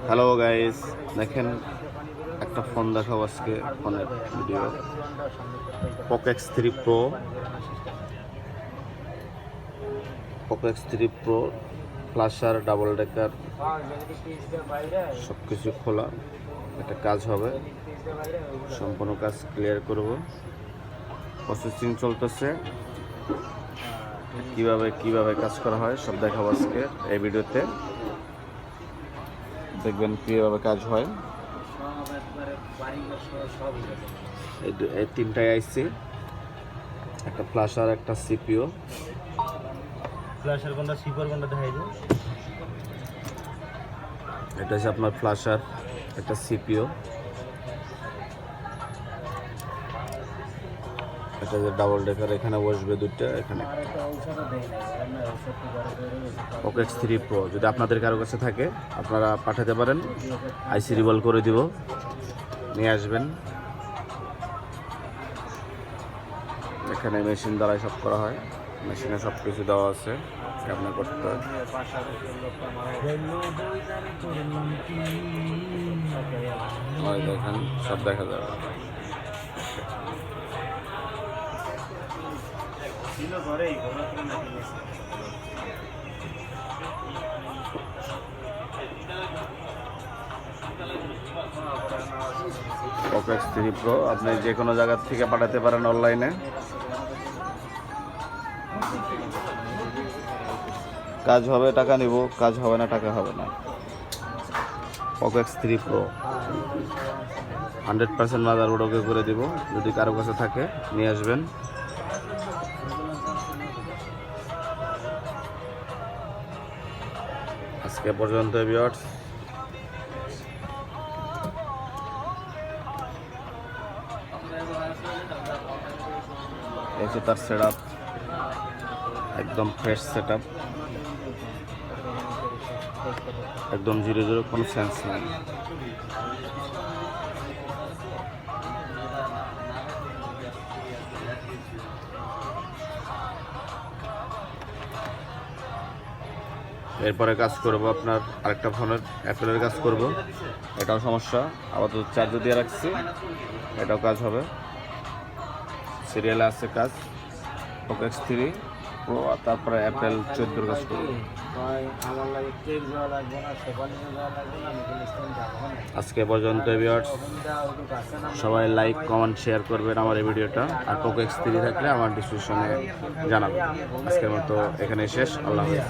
Hello guys, দেখেন একটা phone দেখাবো আজকে। ফোনের video Poco X3 Pro, Poco X3 Pro flasher, double decker, সব কিছু খোলা। একটা কাজ হবে, সম্পূর্ণ কাজ ক্লিয়ার করব। প্রসেসিং চলতেছে, কিভাবে কাজ করা হয় সব দেখাবো আজকে এই ভিডিওতে। দেখবেন কিভাবে কাজ হয়। এই তিনটাই আইসি, একটা ফ্ল্যাশার, একটা সিপিইউ। ফ্ল্যাশার কোনটা, সিপিইউ কোনটা দেখাই যায়? এটা হচ্ছে আপনার ফ্ল্যাশার, একটা সিপিইউ। এটা যে ডাবল ডেকার, এখানে বসবে দুইটা, এখানে পোকো X3 Pro। যদি আপনাদের কারো কাছে থাকে আপনারা পাঠাতে পারেন, আইসি রিভল করে দিব, নিয়ে আসবেন। এখানে মেশিন দ্বারাই সব করা হয়, মেশিনে সব কিছু দেওয়া আছে, কেমন করতে হয় দেখেন, সব দেখা যাবে। পোকো X3 Pro আপনি যে কোনো জায়গা থেকে পাঠাতে পারেন অনলাইনে। কাজ হবে টাকা নিব, কাজ হবে না টাকা হবে না। পোকো X3 Pro 100% মাদারবোর্ড ওকে করে দিব। যদি কারো কাছে থাকে নিয়ে আসবেন। আজকে পর্যন্ত ভিউয়ার্স, এই যে তার সেটআপ, একদম ফ্রেশ সেটআপ, একদম 0 কোনো সেন্স নাই। এরপরে কাজ করব আপনার আরেকটা ফোনের, অ্যাপেলের কাজ করব। এটাও সমস্যা, আপাতত চার্জ দিয়ে রাখছি, এটাও কাজ হবে। সিরিয়ালে আছে কাজ, পোকো X3 Pro, আর তারপরে অ্যাপেল 14 কাজ করব। আজকে পর্যন্ত ভিউয়ার্স, সবাই লাইক, কমেন্ট, শেয়ার করবেন আমার এই ভিডিওটা। আর পোকো X3 থাকলে আমার ডিসক্রিপশনে জানাবেন। আজকের মতো এখানে শেষ। আল্লাহ হাফেজ।